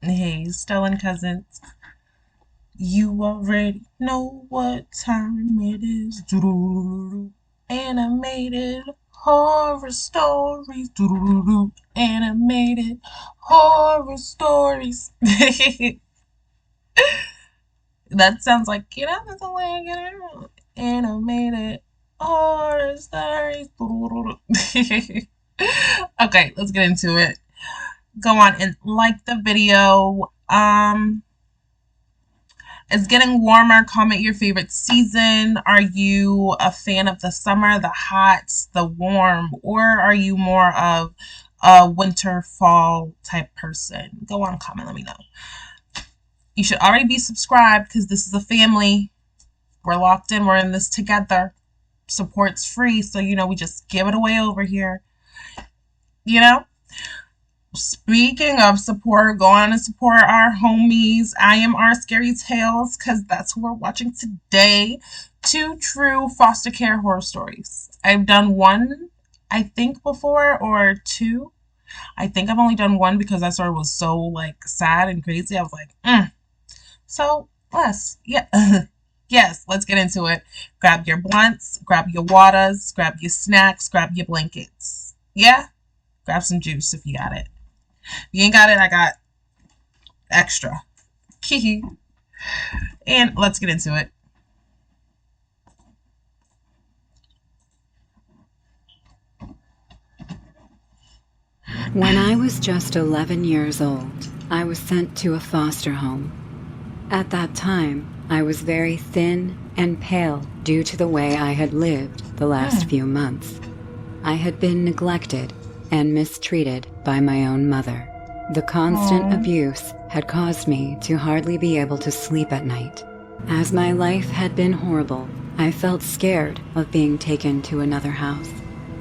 Hey, Stellan Cousins. You already know what time it is. Doo-doo-doo-doo. Animated horror stories. Doo-doo-doo-doo. Animated horror stories. That sounds like, that's the way I get it. Animated horror stories. Doo-doo-doo-doo. Okay, let's get into it. Go on and like the video. It's getting warmer. Comment your favorite season. Are you a fan of the summer, the hot, the warm, or are you more of a winter, fall type person? Go on, comment, let me know. You should already be subscribed because this is a family. We're locked in. We're in this together. Support's free, so we just give it away over here. Speaking of support, go on and support our homies. I am our Scary Tales because that's who we're watching today. 2 true foster care horror stories. I've done one, I think, before, or 2. I think I've only done one because that story was so sad and crazy. I was like, So yeah. Yes, let's get into it. Grab your blunts, grab your waters, grab your snacks, grab your blankets. Yeah? Grab some juice if you got it. If you ain't got it, I got extra. And let's get into it. When I was just 11 years old, I was sent to a foster home. At that time, I was very thin and pale due to the way I had lived the last few months. I had been neglected and mistreated by my own mother. The constant abuse had caused me to hardly be able to sleep at night. As my life had been horrible, I felt scared of being taken to another house.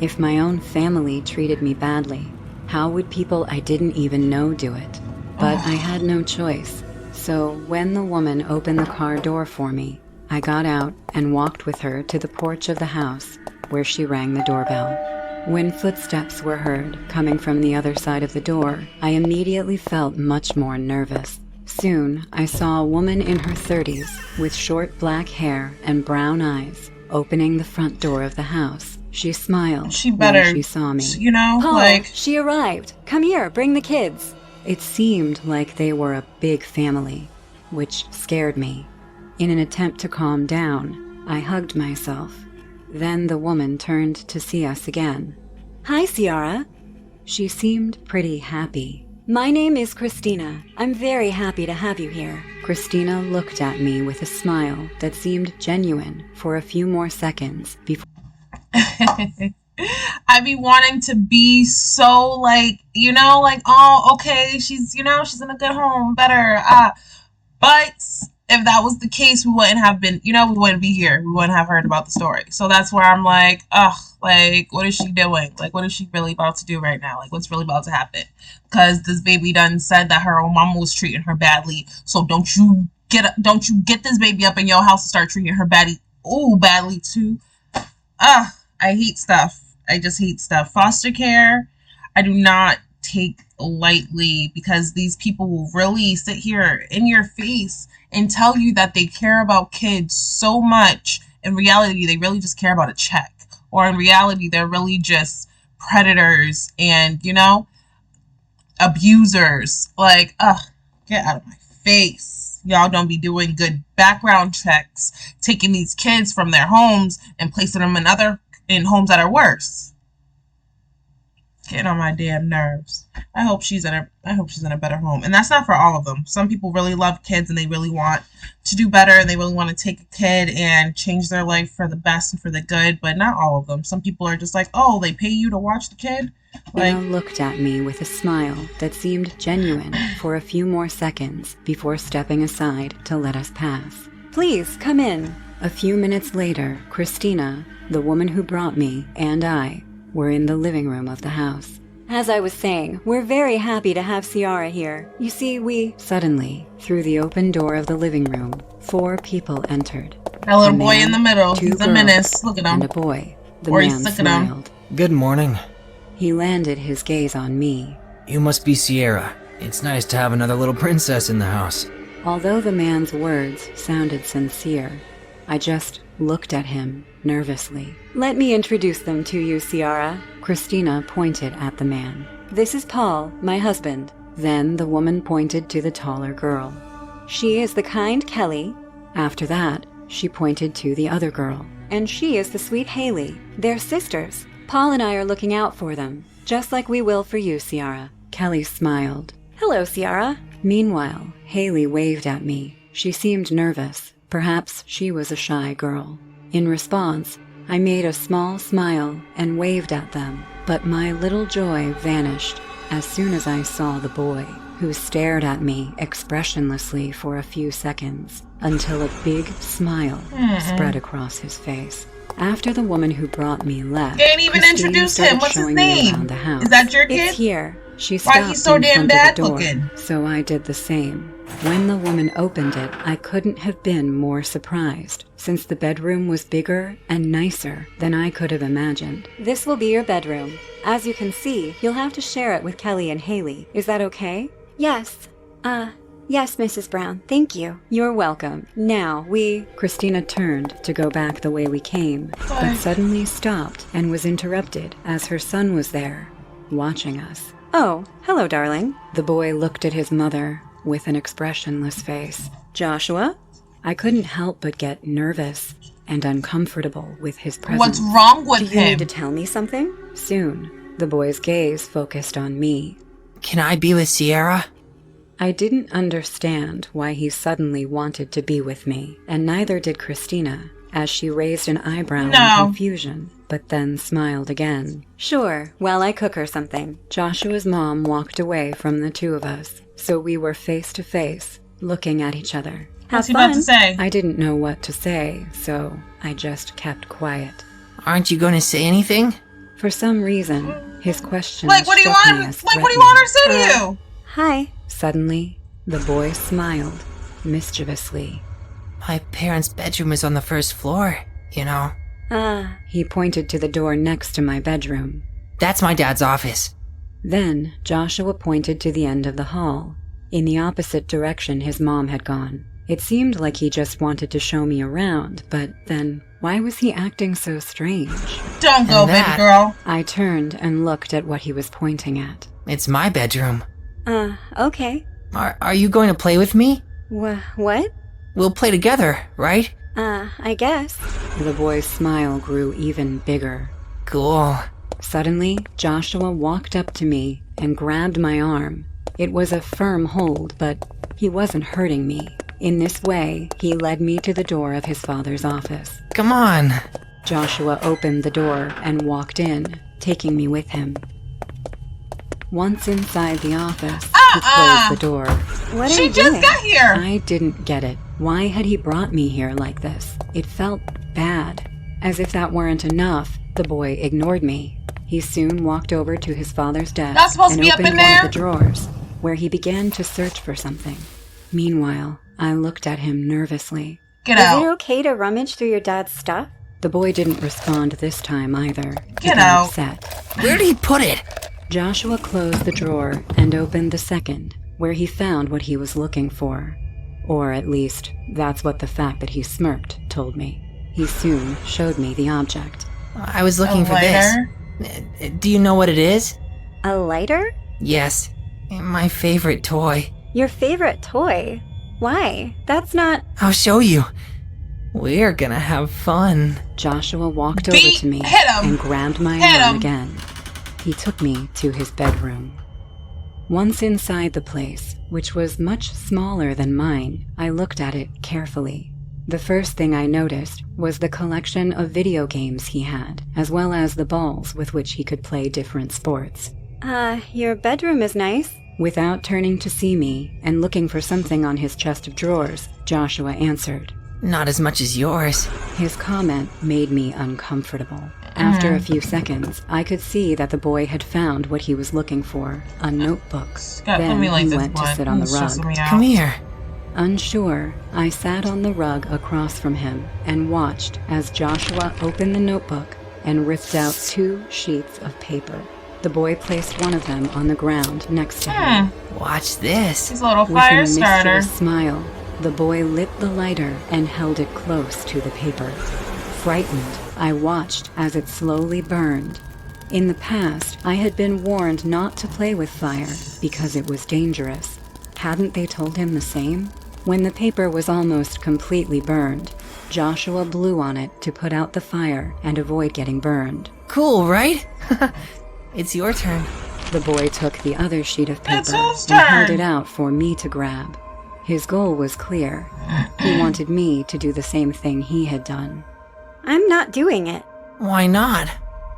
If my own family treated me badly, how would people I didn't even know do it? But I had no choice. So when the woman opened the car door for me, I got out and walked with her to the porch of the house where she rang the doorbell. When footsteps were heard coming from the other side of the door, I immediately felt much more nervous. Soon, I saw a woman in her 30s with short black hair and brown eyes opening the front door of the house. She smiled when she saw me. She arrived. Come here, bring the kids. It seemed like they were a big family, which scared me. In an attempt to calm down, I hugged myself. Then the woman turned to see us again. Hi, Ciara. She seemed pretty happy. My name is Christina. I'm very happy to have you here. Christina looked at me with a smile that seemed genuine for a few more seconds before I be wanting to be so oh, okay, she's in a good home, better. But if that was the case, we wouldn't have been, we wouldn't be here. We wouldn't have heard about the story. So that's where I'm like, ugh, what is she doing? What is she really about to do right now? What's really about to happen? Because this baby done said that her own mama was treating her badly. So don't you get this baby up in your house and start treating her badly too. I hate stuff. I just hate stuff. Foster care, I do not take lightly because these people will really sit here in your face and tell you that they care about kids so much. In reality, they really just care about a check. Or in reality, they're really just predators and, abusers. Get out of my face. Y'all don't be doing good background checks, taking these kids from their homes and placing them in homes that are worse. Getting on my damn nerves. I hope she's in a better home. And that's not for all of them. Some people really love kids and they really want to do better and they really want to take a kid and change their life for the best and for the good, but not all of them. Some people are just like, oh, they pay you to watch the kid? Anna looked at me with a smile that seemed genuine for a few more seconds before stepping aside to let us pass. Please, come in. A few minutes later, Christina, the woman who brought me, and I were in the living room of the house. As I was saying, we're very happy to have Ciara here. You see, Suddenly, through the open door of the living room, 4 people entered. That little boy in the middle, he's a menace. Look at him. And a boy. The man smiled. Good morning. He landed his gaze on me. You must be Ciara. It's nice to have another little princess in the house. Although the man's words sounded sincere, I just looked at him nervously. Let me introduce them to you, Ciara. Christina pointed at the man. This is Paul, my husband. Then the woman pointed to the taller girl. She is the kind Kelly. After that, she pointed to the other girl. And she is the sweet Haley. They're sisters. Paul and I are looking out for them, just like we will for you, Ciara. Kelly smiled. Hello, Ciara. Meanwhile, Haley waved at me. She seemed nervous. Perhaps she was a shy girl. In response, I made a small smile and waved at them, but my little joy vanished as soon as I saw the boy, who stared at me expressionlessly for a few seconds until a big smile spread across his face. After the woman who brought me left, They didn't even Christine introduce him. started What's his showing me name? around the house. Is that your kid? It's here. She Why stopped he's so in damn front bad of the door, looking? so I did the same. When the woman opened it, I couldn't have been more surprised, since the bedroom was bigger and nicer than I could have imagined. This will be your bedroom. As you can see, you'll have to share it with Kelly and Haley. Is that okay? Yes. Yes, Mrs. Brown. Thank you. You're welcome. Now, Christina turned to go back the way we came, but suddenly stopped and was interrupted as her son was there, watching us. Oh, hello, darling. The boy looked at his mother with an expressionless face. Joshua? I couldn't help but get nervous and uncomfortable with his presence. What's wrong with Do you him? need to tell me something? Soon, the boy's gaze focused on me. Can I be with Ciara? I didn't understand why he suddenly wanted to be with me, and neither did Christina, as she raised an eyebrow in confusion, but then smiled again. Sure, while I cook her something. Joshua's mom walked away from the two of us, so we were face to face, looking at each other. What's he about to say? I didn't know what to say, so I just kept quiet. Aren't you going to say anything? For some reason, his question Like, what do you want? Like, what do you want her to say to you? Hi. Suddenly, the boy smiled, mischievously. My parents' bedroom is on the first floor, you know. He pointed to the door next to my bedroom. That's my dad's office. Then Joshua pointed to the end of the hall, in the opposite direction his mom had gone. It seemed like he just wanted to show me around, but then why was he acting so strange? Don't go, baby girl. I turned and looked at what he was pointing at. It's my bedroom. Okay. Are you going to play with me? What? We'll play together, right? I guess. The boy's smile grew even bigger. Cool. Suddenly, Joshua walked up to me and grabbed my arm. It was a firm hold, but he wasn't hurting me. In this way, he led me to the door of his father's office. Come on. Joshua opened the door and walked in, taking me with him. Once inside the office, he closed the door. What are She you just doing? got here. I didn't get it. Why had he brought me here like this? It felt bad. As if that weren't enough, the boy ignored me. He soon walked over to his father's desk Not supposed to and be up opened in one there? of the drawers, where he began to search for something. Meanwhile, I looked at him nervously. Get Is out. it okay to rummage through your dad's stuff? The boy didn't respond this time either. He Get got out. upset. Where did he put it? Joshua closed the drawer and opened the second, where he found what he was looking for. Or at least, that's what the fact that he smirked told me. He soon showed me the object. I was looking A for lighter? this. Do you know what it is? A lighter? Yes. My favorite toy. Your favorite toy? Why? That's not... I'll show you. We're gonna have fun. Joshua walked over Beat to me hit him. and grabbed my Hit arm him. again. He took me to his bedroom. Once inside the place, which was much smaller than mine, I looked at it carefully. The first thing I noticed was the collection of video games he had, as well as the balls with which he could play different sports. Your bedroom is nice. Without turning to see me and looking for something on his chest of drawers, Joshua answered. Not as much as yours. His comment made me uncomfortable. After a few seconds, I could see that the boy had found what he was looking for, a notebook. Scott, Then put me like he this went to one. sit on the It's stressing rug. me out. Come here. Unsure, I sat on the rug across from him and watched as Joshua opened the notebook and ripped out 2 sheets of paper. The boy placed one of them on the ground next to him. Watch this. He's a little With fire a starter. mischievous smile, the boy lit the lighter and held it close to the paper. Frightened, I watched as it slowly burned. In the past, I had been warned not to play with fire because it was dangerous. Hadn't they told him the same? When the paper was almost completely burned, Joshua blew on it to put out the fire and avoid getting burned. Cool, right? It's your turn. The boy took the other sheet of paper It's whose and held turn? it out for me to grab. His goal was clear. He wanted me to do the same thing he had done. I'm not doing it. Why not?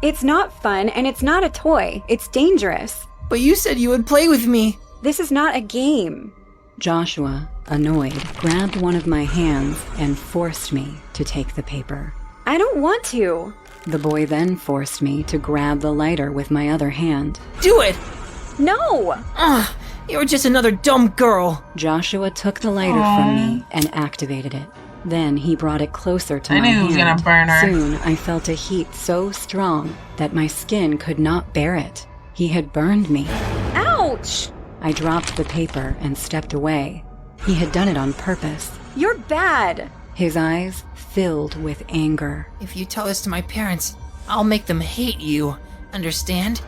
It's not fun and it's not a toy. It's dangerous. But you said you would play with me. This is not a game. Joshua, annoyed, grabbed one of my hands and forced me to take the paper. I don't want to. The boy then forced me to grab the lighter with my other hand. Do it! No! Ugh, you're just another dumb girl. Joshua took the lighter from me and activated it. Then he brought it closer to I my knew hand. he was gonna burn her. Soon I felt a heat so strong that my skin could not bear it. He had burned me. Ouch! I dropped the paper and stepped away. He had done it on purpose. You're bad. His eyes filled with anger. If you tell this to my parents, I'll make them hate you. Understand?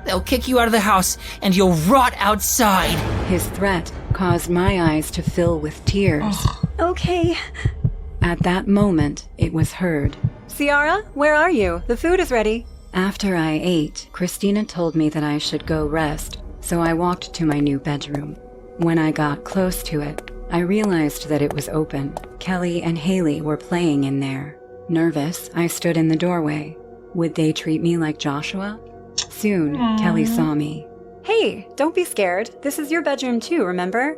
They'll kick you out of the house and you'll rot outside. His threat caused my eyes to fill with tears. Okay. At that moment, it was heard. Ciara, where are you? The food is ready. After I ate, Christina told me that I should go rest, so I walked to my new bedroom. When I got close to it, I realized that it was open. Kelly and Haley were playing in there. Nervous, I stood in the doorway. Would they treat me like Joshua? Soon, Kelly saw me. Hey, don't be scared. This is your bedroom too, remember?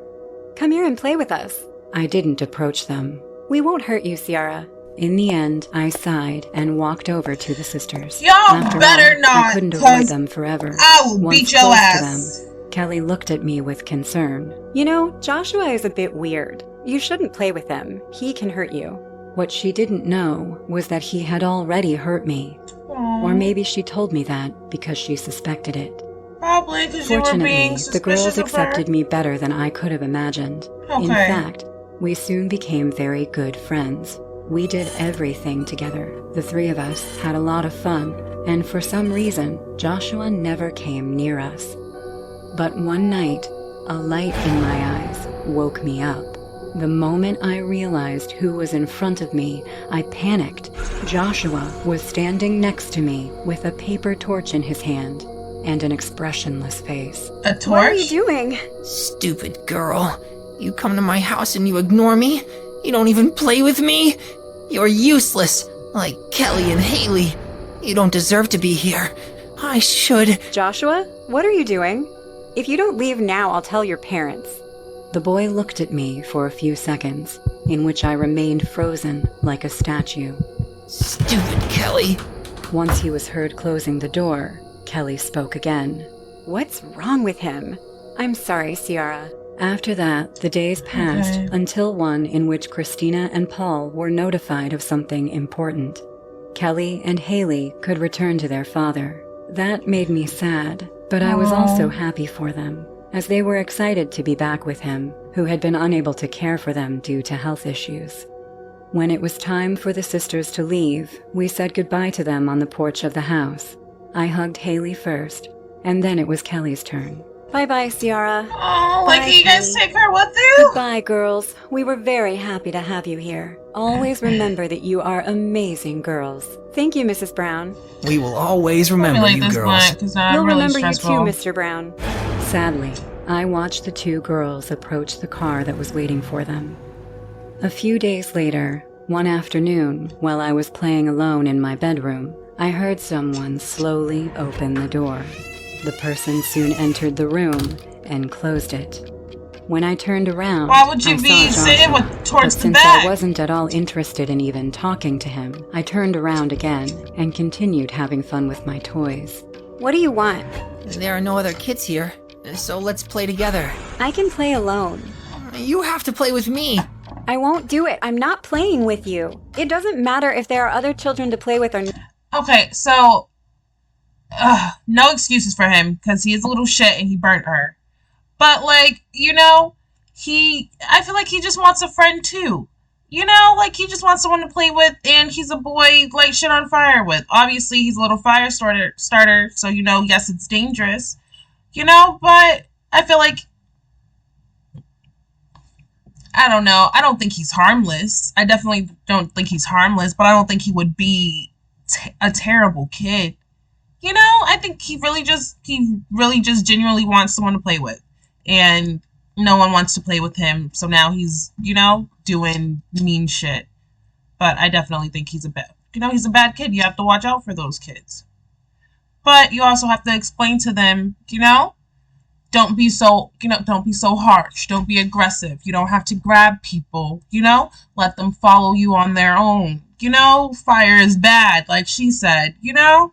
Come here and play with us. I didn't approach them. We won't hurt you, Ciara. In the end, I sighed and walked over to the sisters. Y'all After better all, not, I couldn't avoid 'cause them forever. I will Once beat your close to ass. them, Kelly looked at me with concern. You know, Joshua is a bit weird. You shouldn't play with him. He can hurt you. What she didn't know was that he had already hurt me. Or maybe she told me that because she suspected it. Probably because you were Fortunately, being the suspicious girls of accepted her. me better than I could have imagined. In Okay. fact, we soon became very good friends. We did everything together. The three of us had a lot of fun, and for some reason, Joshua never came near us. But one night, a light in my eyes woke me up. The moment I realized who was in front of me, I panicked. Joshua was standing next to me with a paper torch in his hand and an expressionless face. A torch? What are you doing? Stupid girl. You come to my house and you ignore me? You don't even play with me? You're useless, like Kelly and Haley. You don't deserve to be here. I should... Joshua, what are you doing? If you don't leave now, I'll tell your parents. The boy looked at me for a few seconds, in which I remained frozen like a statue. Stupid Kelly. Once he was heard closing the door, Kelly spoke again. What's wrong with him? I'm sorry, Ciara. After that, the days passed until one in which Christina and Paul were notified of something important. Kelly and Haley could return to their father. That made me sad, but I was also happy for them, as they were excited to be back with him, who had been unable to care for them due to health issues. When it was time for the sisters to leave, we said goodbye to them on the porch of the house. I hugged Haley first, and then it was Kelly's turn. Bye-bye, Ciara. Oh, like Bye, you guys Kelly. take her with you? Goodbye, girls. We were very happy to have you here. Always remember that you are amazing girls. Thank you, Mrs. Brown. We will always Let me remember like you this girls. blunt because I'm We'll really remember stressful. you too, Mr. Brown. Sadly, I watched the two girls approach the car that was waiting for them. A few days later, one afternoon, while I was playing alone in my bedroom, I heard someone slowly open the door. The person soon entered the room and closed it. When I turned around, Why would you I be saw sitting Joshua. with towards But the since back? I wasn't at all interested in even talking to him, I turned around again and continued having fun with my toys. What do you want? There are no other kids here, so let's play together. I can play alone. You have to play with me. I won't do it. I'm not playing with you. It doesn't matter if there are other children to play with or not. Okay, so no excuses for him because he is a little shit and he burnt her. But like, you know, I feel like he just wants a friend too. You know, like he just wants someone to play with, and he's a boy light shit on fire with. Obviously, he's a little fire starter, so you know, yes, it's dangerous. You know, but I feel like, I don't know. I don't think he's harmless. I definitely don't think he's harmless, but I don't think he would be a terrible kid. You know, I think he really just genuinely wants someone to play with, and no one wants to play with him. So now he's, you know, doing mean shit. But I definitely think he's a bad kid. You have to watch out for those kids. But you also have to explain to them, you know, don't be so harsh. Don't be aggressive. You don't have to grab people, you know? Let them follow you on their own. You know, fire is bad, like she said, you know?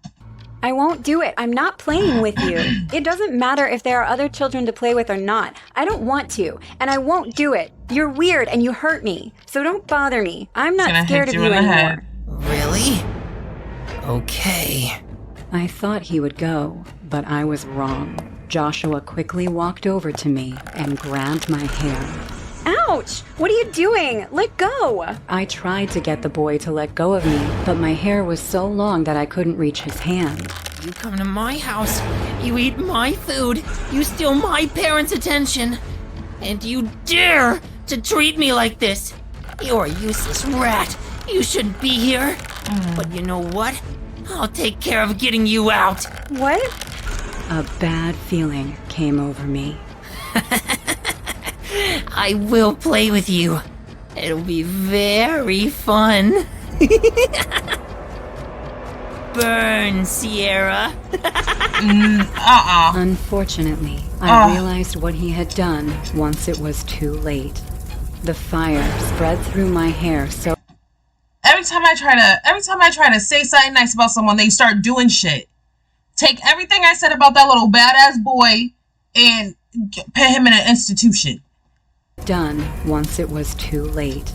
I won't do it. I'm not playing with you. It doesn't matter if there are other children to play with or not. I don't want to, and I won't do it. You're weird and you hurt me, so don't bother me. I'm not scared of you anymore. Really? Okay. I thought he would go, but I was wrong. Joshua quickly walked over to me and grabbed my hair. Ouch! What are you doing? Let go! I tried to get the boy to let go of me, but my hair was so long that I couldn't reach his hand. You come to my house, you eat my food, you steal my parents' attention, and you dare to treat me like this. You're a useless rat. You shouldn't be here. But you know what? I'll take care of getting you out. What? A bad feeling came over me. I will play with you. It'll be very fun. Burn, Sierra. Unfortunately, I realized what he had done once it was too late. The fire spread through my hair so Every time I try to say something nice about someone, they start doing shit. Take everything I said about that little badass boy and put him in an institution. done once it was too late.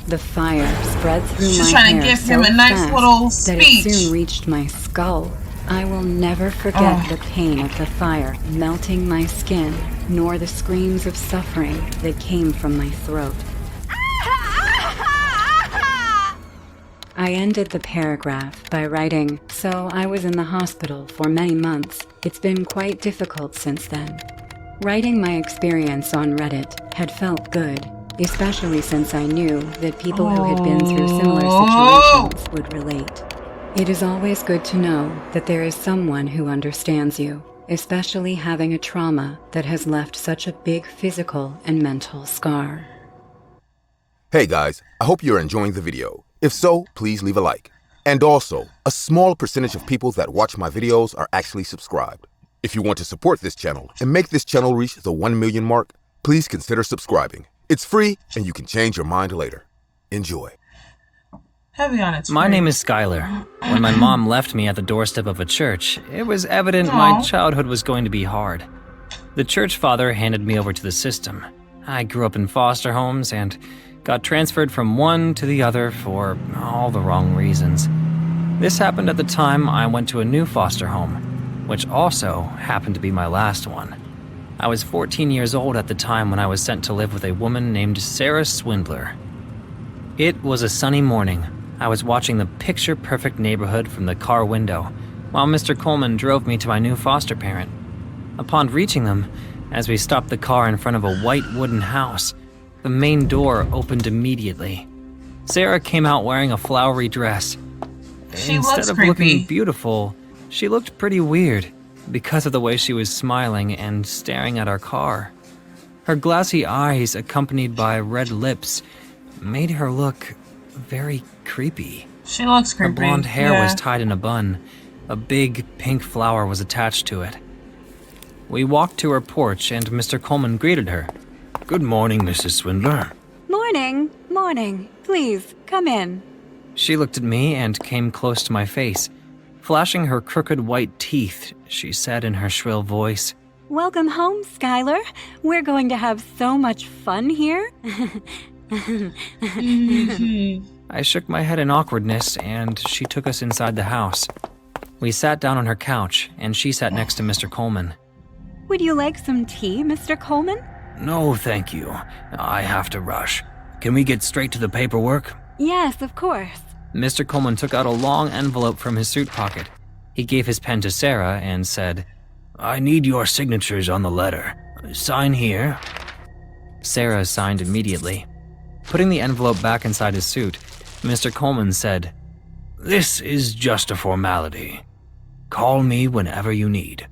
The fire spread through She's my trying hair to give so him a nice fast little that it speech. soon reached my skull. I will never forget the pain of the fire melting my skin, nor the screams of suffering that came from my throat. I ended the paragraph by writing, "So I was in the hospital for many months. It's been quite difficult since then." Writing my experience on Reddit had felt good, especially since I knew that people who had been through similar situations would relate. It is always good to know that there is someone who understands you, especially having a trauma that has left such a big physical and mental scar. Hey guys, I hope you're enjoying the video. If so, please leave a like. And also, a small percentage of people that watch my videos are actually subscribed. If you want to support this channel and make this channel reach the 1 million mark, please consider subscribing. It's free and you can change your mind later. Enjoy. Heavy on it. My name is Skylar. When my mom left me at the doorstep of a church, it was evident my childhood was going to be hard. The church father handed me over to the system. I grew up in foster homes and got transferred from one to the other for all the wrong reasons. This happened at the time I went to a new foster home, which also happened to be my last one. I was 14 years old at the time when I was sent to live with a woman named Sarah Swindler. It was a sunny morning. I was watching the picture-perfect neighborhood from the car window, while Mr. Coleman drove me to my new foster parent. Upon reaching them, as we stopped the car in front of a white wooden house, the main door opened immediately. Sarah came out wearing a flowery dress. Instead of looking beautiful, she looked pretty weird because of the way she was smiling and staring at our car. Her glassy eyes, accompanied by red lips, made her look very creepy. She looks creepy. Her blonde hair was tied in a bun. A big pink flower was attached to it. We walked to her porch and Mr. Coleman greeted her. "Good morning, Mrs. Swindler." Morning, morning. Please, come in. She looked at me and came close to my face. Flashing her crooked white teeth, she said in her shrill voice, Welcome home, Skylar. We're going to have so much fun here. I shook my head in awkwardness and she took us inside the house. We sat down on her couch, and she sat next to Mr. Coleman. Would you like some tea, Mr. Coleman? No, thank you. I have to rush. Can we get straight to the paperwork? Yes, of course. Mr. Coleman took out a long envelope from his suit pocket. He gave his pen to Sarah and said, I need your signatures on the letter. Sign here. Sarah signed immediately. Putting the envelope back inside his suit, Mr. Coleman said, This is just a formality. Call me whenever you need.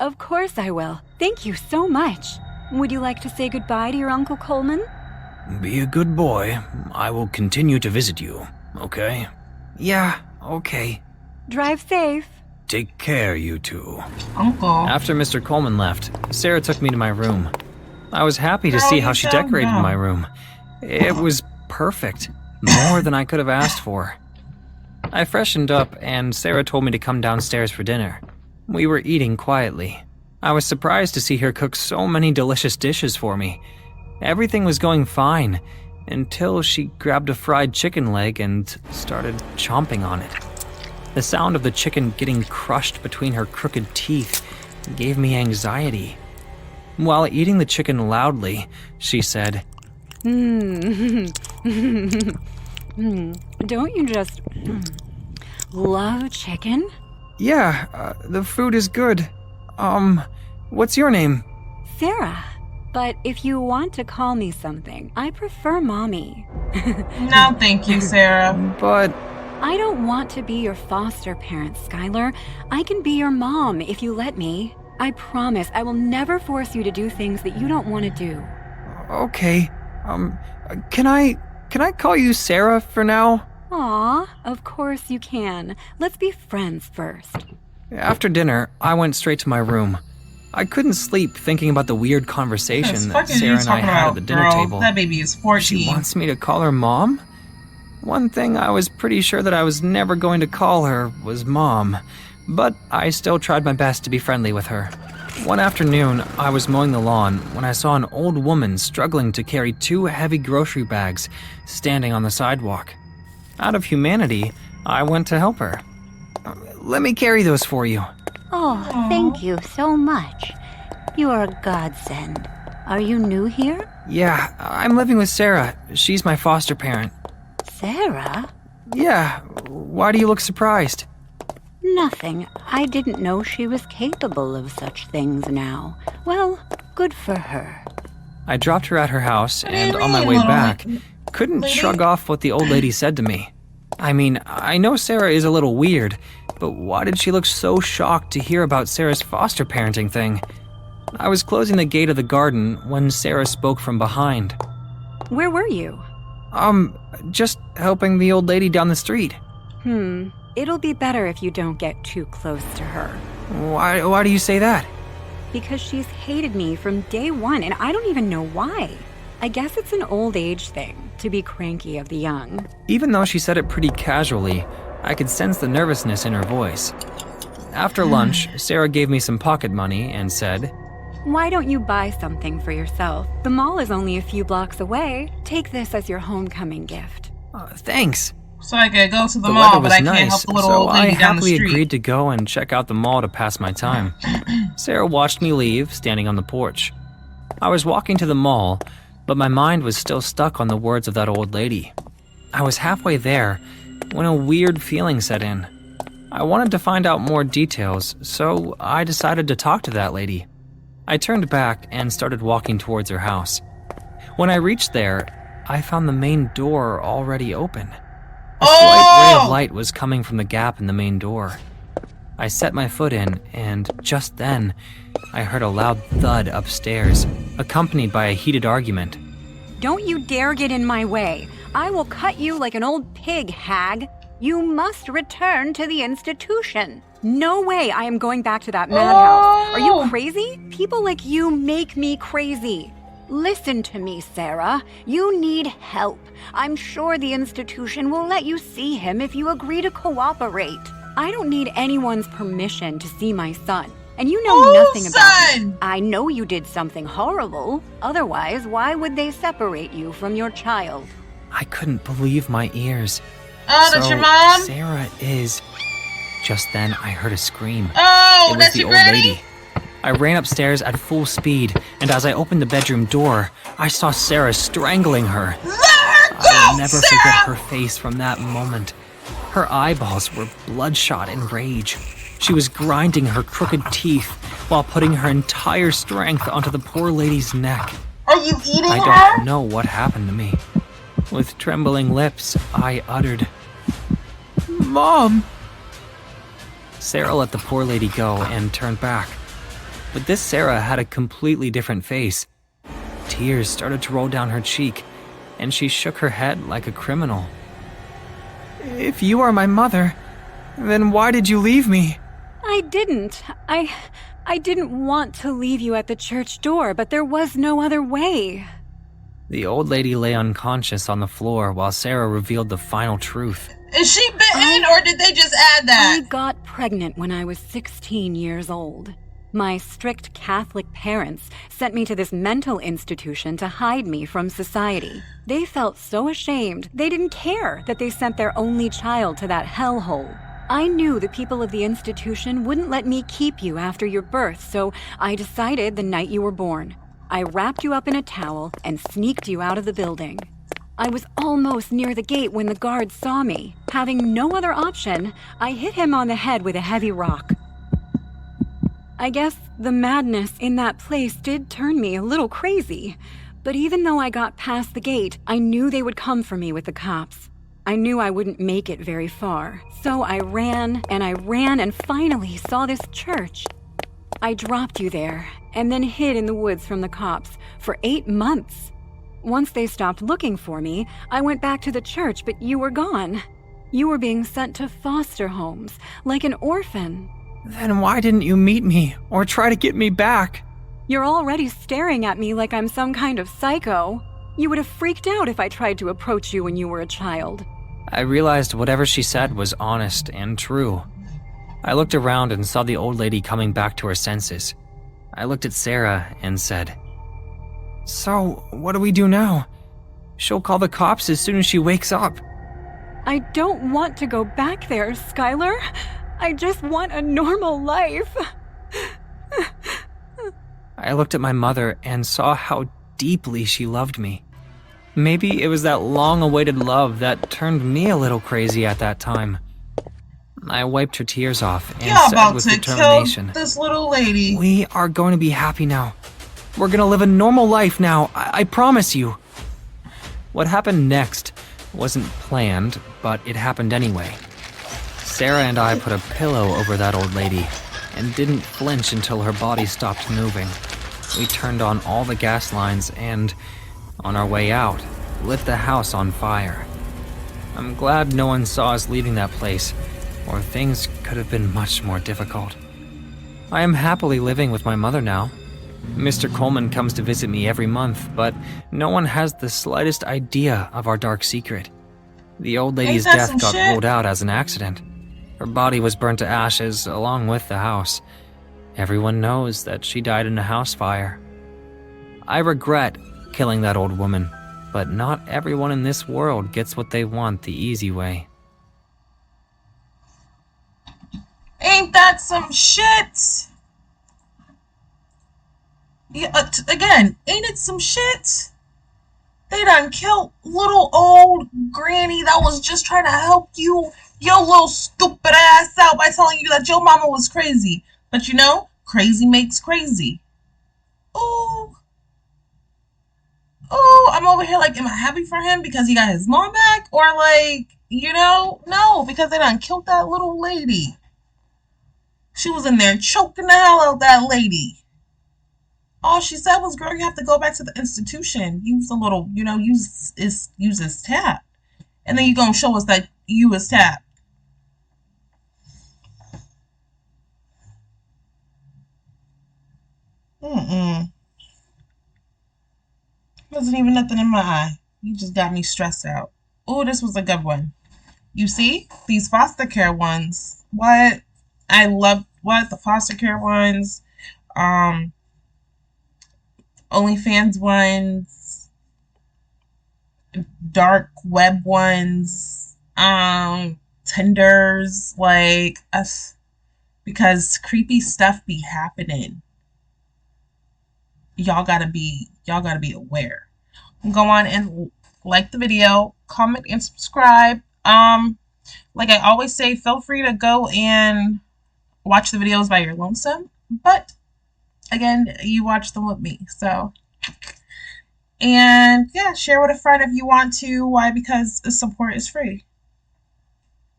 Of course I will. Thank you so much. Would you like to say goodbye to your Uncle Coleman? Be a good boy. I will continue to visit you, okay? Yeah, okay. Drive safe. Take care, you two. Uncle. After Mr. Coleman left, Sarah took me to my room. I was happy to see how she decorated my room. It was perfect, more than I could have asked for. I freshened up, and Sarah told me to come downstairs for dinner. We were eating quietly. I was surprised to see her cook so many delicious dishes for me. Everything was going fine, until she grabbed a fried chicken leg and started chomping on it. The sound of the chicken getting crushed between her crooked teeth gave me anxiety. While eating the chicken loudly, she said, Don't you just love chicken? Yeah, the food is good. What's your name? Sarah. But if you want to call me something, I prefer Mommy. No, thank you, Sarah. But I don't want to be your foster parent, Skylar. I can be your mom if you let me. I promise I will never force you to do things that you don't want to do. okay. Can I call you Sarah for now? Aw, of course you can. Let's be friends first. After dinner, I went straight to my room. I couldn't sleep thinking about the weird conversation that Sarah and I had at the dinner table. That baby is 14. She wants me to call her Mom? One thing I was pretty sure that I was never going to call her was Mom, but I still tried my best to be friendly with her. One afternoon, I was mowing the lawn when I saw an old woman struggling to carry 2 heavy grocery bags standing on the sidewalk. Out of humanity, I went to help her. Let me carry those for you. Oh, thank you so much. You are a godsend. Are you new here? Yeah, I'm living with Sarah. She's my foster parent. Sarah? Yeah, why do you look surprised? Nothing. I didn't know she was capable of such things now. Well, good for her. I dropped her at her house, What do you and on my mean, way little back, lady? couldn't shrug off what the old lady said to me. I mean, I know Sarah is a little weird, but why did she look so shocked to hear about Sarah's foster parenting thing? I was closing the gate of the garden when Sarah spoke from behind. Where were you? Just helping the old lady down the street. It'll be better if you don't get too close to her. Why do you say that? Because she's hated me from day one, and I don't even know why. I guess it's an old age thing, to be cranky of the young. Even though she said it pretty casually, I could sense the nervousness in her voice. After lunch, Sarah gave me some pocket money and said, Why don't you buy something for yourself? The mall is only a few blocks away. Take this as your homecoming gift. Thanks. So I could go to the The mall, weather but was I can't nice, help the little so old I lady down the happily street. agreed to go and check out the mall to pass my time. Sarah watched me leave, standing on the porch. I was walking to the mall, but my mind was still stuck on the words of that old lady. I was halfway there when a weird feeling set in. I wanted to find out more details, so I decided to talk to that lady. I turned back and started walking towards her house. When I reached there, I found the main door already open. A slight ray of light was coming from the gap in the main door. I set my foot in, and just then, I heard a loud thud upstairs, accompanied by a heated argument. Don't you dare get in my way. I will cut you like an old pig, hag. You must return to the institution. No way I am going back to that madhouse. Are you crazy? People like you make me crazy. Listen to me, Sarah. You need help. I'm sure the institution will let you see him if you agree to cooperate. I don't need anyone's permission to see my son. And you know nothing about me. I know you did something horrible. Otherwise, why would they separate you from your child? I couldn't believe my ears. Oh, that's your mom? Sarah is... Just then, I heard a scream. Oh, it was that's the your old granny? lady. I ran upstairs at full speed, and as I opened the bedroom door, I saw Sarah strangling her. Let her go, I will never Sarah! forget her face from that moment. Her eyeballs were bloodshot in rage. She was grinding her crooked teeth while putting her entire strength onto the poor lady's neck. Are you eating I her? don't know what happened to me. With trembling lips, I uttered, "Mom!" Sarah let the poor lady go and turned back. But this Sarah had a completely different face. Tears started to roll down her cheek, and she shook her head like a criminal. "If you are my mother, then why did you leave me?" I didn't. I didn't want to leave you at the church door, but there was no other way. The old lady lay unconscious on the floor while Sarah revealed the final truth. Is she bitten or did they just add that? I got pregnant when I was 16 years old. My strict Catholic parents sent me to this mental institution to hide me from society. They felt so ashamed, they didn't care that they sent their only child to that hellhole. I knew the people of the institution wouldn't let me keep you after your birth, so I decided the night you were born. I wrapped you up in a towel and sneaked you out of the building. I was almost near the gate when the guard saw me. Having no other option, I hit him on the head with a heavy rock. I guess the madness in that place did turn me a little crazy. But even though I got past the gate, I knew they would come for me with the cops. I knew I wouldn't make it very far. So I ran and finally saw this church. I dropped you there and then hid in the woods from the cops for 8 months. Once they stopped looking for me, I went back to the church, but you were gone. You were being sent to foster homes, like an orphan. Then why didn't you meet me or try to get me back? You're already staring at me like I'm some kind of psycho. You would have freaked out if I tried to approach you when you were a child. I realized whatever she said was honest and true. I looked around and saw the old lady coming back to her senses. I looked at Sarah and said, "So, what do we do now? She'll call the cops as soon as she wakes up." I don't want to go back there, Skylar. I just want a normal life. I looked at my mother and saw how deeply she loved me. Maybe it was that long-awaited love that turned me a little crazy at that time. I wiped her tears off and You're said about with to determination, kill this little lady. "We are going to be happy now. We're going to live a normal life now, I promise you." What happened next wasn't planned, but it happened anyway. Sarah and I put a pillow over that old lady and didn't flinch until her body stopped moving. We turned on all the gas lines and, on our way out, lit the house on fire. I'm glad no one saw us leaving that place, or things could have been much more difficult. I am happily living with my mother now. Mr. Coleman comes to visit me every month, but no one has the slightest idea of our dark secret. The old lady's Ain't that death some got shit? ruled out as an accident. Her body was burnt to ashes along with the house. Everyone knows that she died in a house fire. I regret killing that old woman, but not everyone in this world gets what they want the easy way. Ain't that some shit? Yeah, again, ain't it some shit? They done killed little old granny that was just trying to help you, your little stupid ass out by telling you that your mama was crazy. But you know, crazy makes crazy. Ooh. Ooh, I'm over here like, am I happy for him because he got his mom back? Or like, you know, no, because they done killed that little lady. She was in there choking the hell out of that lady. All she said was, "Girl, you have to go back to the institution. Use a little, you know, use this tap, and then you gonna show us that you is tap." Wasn't even nothing in my eye. You just got me stressed out. Oh, this was a good one. You see these foster care ones. What I love. What the foster care ones. OnlyFans ones, dark web ones, Tinders, like us, because creepy stuff be happening. Y'all gotta be aware. Go on and like the video, comment and subscribe. Like I always say, feel free to go and watch the videos by your lonesome, but again, you watch them with me. So, and yeah, share with a friend if you want to. Why? Because support is free.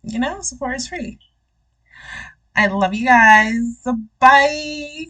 You know, support is free. I love you guys. Bye.